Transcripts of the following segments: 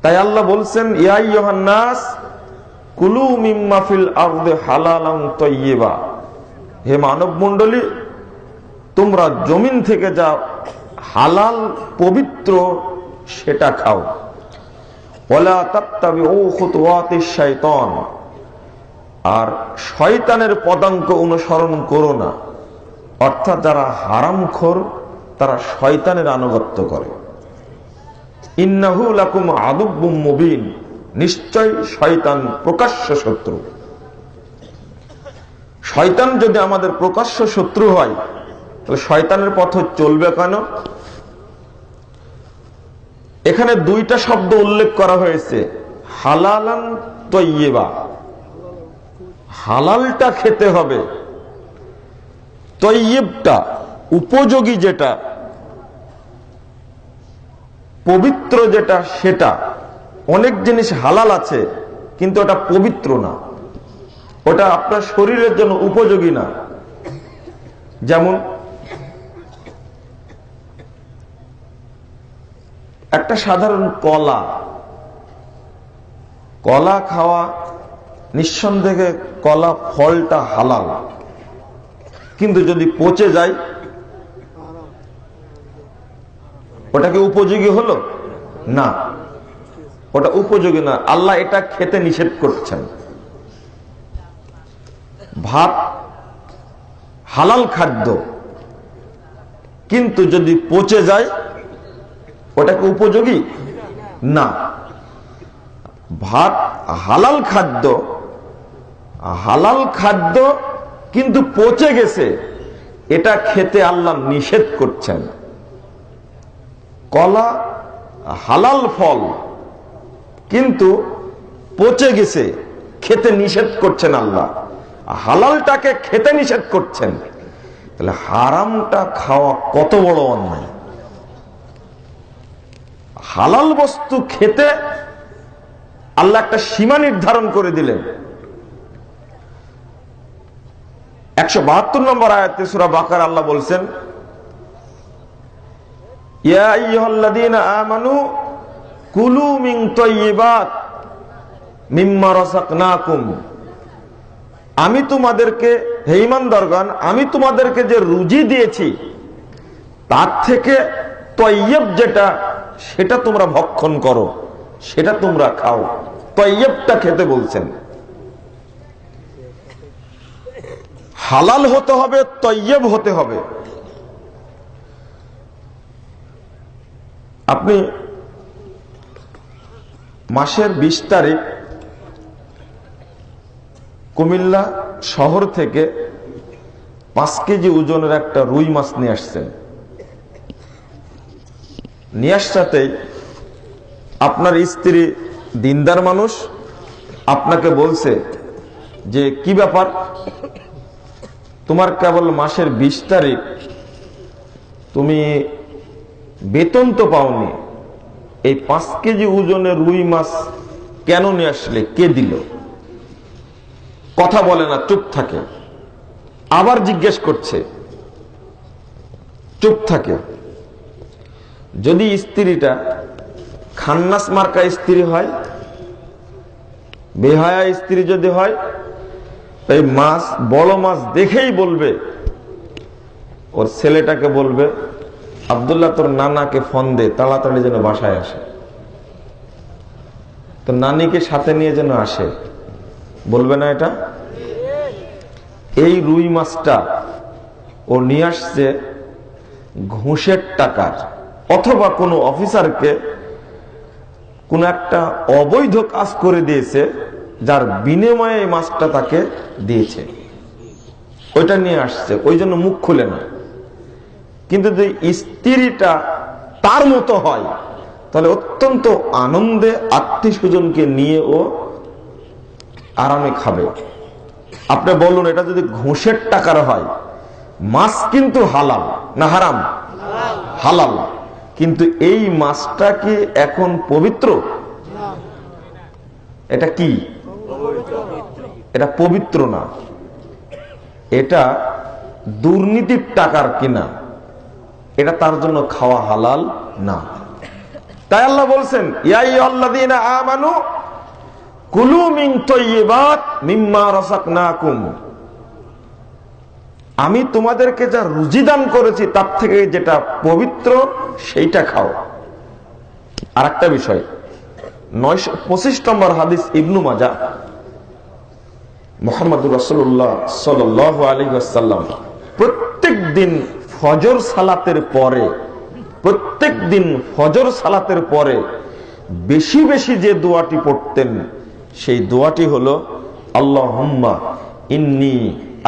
তাই আল্লাহ বলছেন, ইয়া আইয়ুহান নাস কুলু মিম্মা ফিল আরদি হালালান তাইয়্যিবা, হে মানব মণ্ডলী, তোমরা জমিন থেকে যা হালাল পবিত্র সেটা খাও। ওয়ালা তাত্তাবিউ খুতুওয়াতিশ শাইতান, আর শয়তানের পদাঙ্ক অনুসরণ করো না। অর্থাৎ যারা হারামখোর তারা শয়তানের আনুগত্য করে। ইন্নাহু লাকুম আদুব্বুম মুবিন, নিশ্চয় শয়তান প্রকাশ্য শত্রু। শয়তান যদি আমাদের প্রকাশ্য শত্রু হয় তাহলে শয়তানের পথ চলবে কেন? এখানে দুইটা শব্দ উল্লেখ করা হয়েছে, হালালান তাইয়্যিবা, হালালটা খেতে হবে, তাইয়্যিবটা উপযোগী যেটা, পবিত্র যেটা সেটা। অনেক জিনিস হালাল আছে কিন্তু ওটা পবিত্র না, ওটা আপনার শরীরের জন্য উপযোগী না। যেমন একটা সাধারণ কলা, কলা খাওয়া নিঃসন্দেহে কলা ফলটা হালাল, কিন্তু যদি পচে যায় ওটা কি উপযোগী হলো? না, ওটা উপযোগী না। আল্লাহ এটা খেতে নিষেধ করছেন। ভাত হালাল খাদ্য, কিন্তু যদি পচে যায় ওটা কি উপযোগী? না। ভাত হালাল খাদ্য, হালাল খাদ্য কিন্তু পচে গেছে, এটা খেতে আল্লাহ নিষেধ করছেন। কলা হালাল ফল কিন্তু পচে গেছে, খেতে নিষেধ করছেন আল্লাহ, হালালটাকে খেতে নিষেধ করছেন। তাহলে হারামটা খাওয়া কত বড় অন্যায়। হালাল বস্তু খেতে আল্লাহ একটা সীমা নির্ধারণ করে দিলেন। 172 নম্বর আয়াতে সূরা বাকারা আল্লাহ বলছেন, ইয়া আইয়ুহাল্লাযীনা আমানু কুলু মিন তাইয়্যিবাত মিম্মা রাযাকনাকুম, আমি তোমাদেরকে, হে ঈমানদারগণ, আমি তোমাদেরকে যে রুজি দিয়েছি তার থেকে তাইয়্যিব যেটা সেটা তোমরা ভক্ষণ করো, সেটা তোমরা খাও। তাইয়্যিবটা খেতে বলছেন। হালাল হতে হবে, তাইয়্যিব হতে হবে। আপনি মাসের 20 তারিখ কুমিল্লা শহর থেকে 5 কেজি ওজনের একটা রুই মাছ নিয়ে আসছেন। নিয়ে আসাতেই আপনার স্ত্রী দিনদার মানুষ, আপনাকে বলছে যে কি ব্যাপার, তোমার কেবল মাসের 20 তারিখ, তুমি বেতন তো পাওনি, এই 5 কেজি ওজনের রুই মাছ কেন নিয়ে আসলে, কে দিল? কথা বলে না, চুপ থাকে। আবার জিজ্ঞেস করছে, চুপ থাকে। যদি স্ত্রীটা খান্নাস মার্কা স্ত্রী হয়, বেহায়া স্ত্রী যদি হয়, তাই মাছ, বড় মাছ দেখেই বলবে, ওর ছেলেটাকে বলবে, আব্দুল্লাহ তোর নানাকে ফোন দে, তাড়াতাড়ি যেন বাসায় আসে, তো নানিকে সাথে নিয়ে যেন আসে, বলবে না এটা? এই রুই মাছটা ও নিয়ে আসছে ঘুষের টাকার, অথবা কোনো অফিসারকে কোন একটা অবৈধ কাজ করে দিয়েছে, যার বিনিময়ে এই মাছটা তাকে দিয়েছে, ওইটা নিয়ে আসছে, ওই জন্য মুখ খুলে না। কিন্তু যদি স্ত্রীটা তার মতো হয় তাহলে অত্যন্ত আনন্দে আত্মীয় স্বজনকে নিয়ে ও আরামে খাবে। আপনি বলুন, এটা যদি ঘুষের টাকার হয়, মাছ কিন্তু হালাল না হারাম? হালাল। কিন্তু এই মাছটা কি এখন পবিত্র? এটা কি? এটা পবিত্র না, এটা দুর্নীতির টাকার কিনা, এটা তার জন্য খাওয়া হালাল না। তাই আল্লাহ বলছেন, ইয়া আইয়ুহাল্লাযীনা আমানু কুলু মিন তাইয়্যিবাত মিম্মা রাযাকনাকুম, আমি তোমাদেরকে যা রুজি দান করেছি তার থেকে যেটা পবিত্র সেইটা খাও। আর একটা বিষয়, 925 নম্বর হাদিস, ইবনু মাজাহ, মুহাম্মদুর রাসূলুল্লাহ সাল্লাল্লাহু আলাইহি ওয়াসাল্লাম প্রত্যেক দিন ফজর সালাতের পরে বেশি বেশি যে দোয়াটি পড়তেন সেই দোয়াটি হলো, আল্লাহুম্মা ইন্নী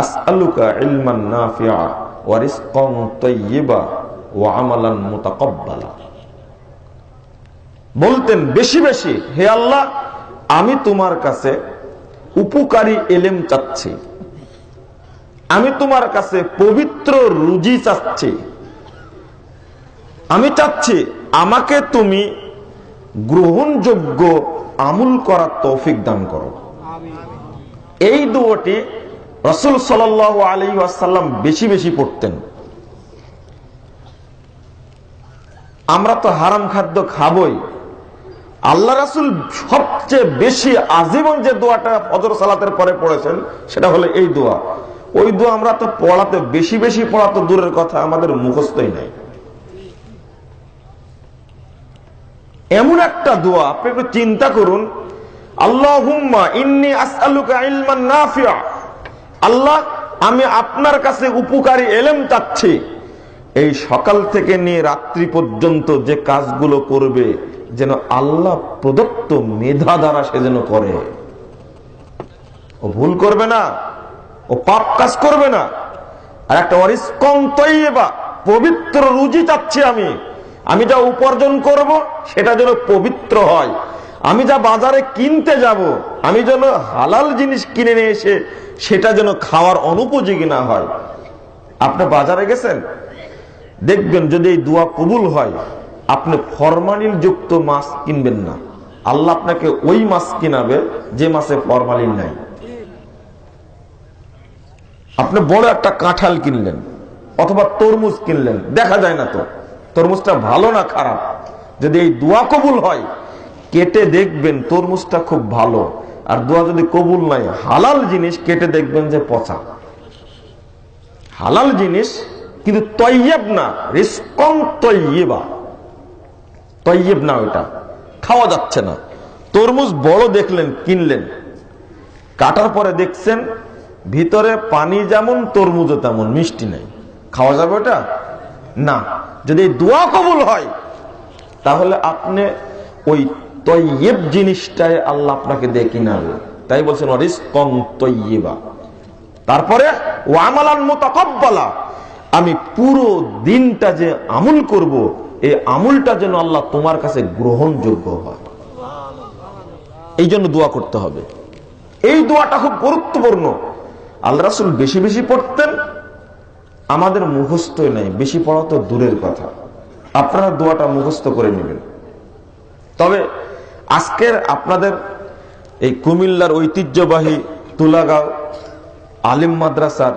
আসআলুকা ইলমান নাফিআ ওয়া রিজকান তাইয়্যিবা ওয়া আমালান মুতাকাব্বালা। বলতেন বেশি বেশি, হে আল্লাহ, আমি তোমার কাছে উপকারী এলেম চাচ্ছি, আমি তোমার কাছে পবিত্র রুজি চাচ্ছি, আমি চাচ্ছি আমাকে তুমি গ্রহণযোগ্য আমল করার তৌফিক দান করো। এই দোয়াটি রাসূল সাল্লাল্লাহু আলাইহি ওয়াসাল্লাম বেশি বেশি পড়তেন। আমরা তো হারাম খাদ্য খাবই, আল্লাহ রাসূল সবচেয়ে বেশি আজীবন যে দোয়াটা ফজর সালাতের পরে পড়েছেন সেটা হলো এই দোয়া। ওই দোয়া আমরা তো পড়াতে বেশি বেশি পড়াতে দূরের কথা, আমাদের মুখস্থই নাই। এমন একটা দোয়া, আপনি একটু চিন্তা করুন, আল্লাহুম্মা ইন্নী আসআলুকা ইলমান নাফিআ, আল্লাহ আমি আপনার কাছে উপকারী এলেম চাচ্ছি। এই সকাল থেকে নিয়ে রাত্রি পর্যন্ত যে কাজগুলো করবে যেন আল্লাহ প্রদত্ত মেধা দ্বারা সে যেন করে, ও ভুল করবে না, ও পাপ কাজ করবে না। আর একটা রিজকান তাইয়্যিবা, পবিত্র রুজি চাচ্ছি আমি যা উপার্জন করব সেটা যেন পবিত্র হয়। আমি যা বাজারে কিনতে যাব, আমি যেন হালাল জিনিস কিনে নিয়ে এসে সেটা যেন খাওয়ার অনুপযোগী না হয়। আপনি বাজারে গেছেন, দেখবেন যদি এই দোয়া কবুল হয়, আপনি ফরমালিন যুক্ত মাছ কিনবেন না, আল্লাহ আপনাকে ওই মাছ কিনাবে যে মাছে ফরমালিন নাই। আপনি বড় একটা কাঁঠাল কিনলেন অথবা তরমুজ কিনলেন, দেখা যায় না তো তরমুজটা ভালো না খারাপ। যদি এই দোয়া কবুল হয়, কেটে দেখবেন তরমুজটা খুব ভালো, আর দোয়া যদি কবুল নাই, হালাল জিনিস কেটে দেখবেন যে পচা। হালাল জিনিস কিন্তু তয়্যিব না, রিজকান তাইয়্যিবা, তয়্যিব না, ওইটা খাওয়া যাচ্ছে না। তরমুজ বড় দেখলেন, কিনলেন, কাটার পরে দেখছেন ভিতরে পানি যেমন তরমুজও তেমন, মিষ্টি নাই, খাওয়া যাবে ওটা না। যদি দোয়া কবুল হয় তাহলে আপনি ওই তয়্যিব জিনিসটাই আল্লাহ আপনাকে দিয়ে কিনাবে। তাই বলছেন রিজকান তাইয়্যিবা। তারপরে ওয়া আমালান মুতাকাব্বালা, আমি পুরো দিনটা যে আমল করব এই আমলটা যেন আল্লাহ তোমার কাছে গ্রহণযোগ্য হয়, এই জন্য দোয়া করতে হবে। এই দোয়াটা খুব গুরুত্বপূর্ণ। আল্লাহ রাসূল বেশি বেশি পড়তেন, আমাদের মুখস্থই নাই, বেশি পড়া তো দূরের কথা। আপনারা দোয়াটা মুখস্থ করে নেবেন। তবে আজকের আপনাদের এই কুমিল্লার ঐতিহ্যবাহী তুলাগাঁও আলিম মাদ্রাসার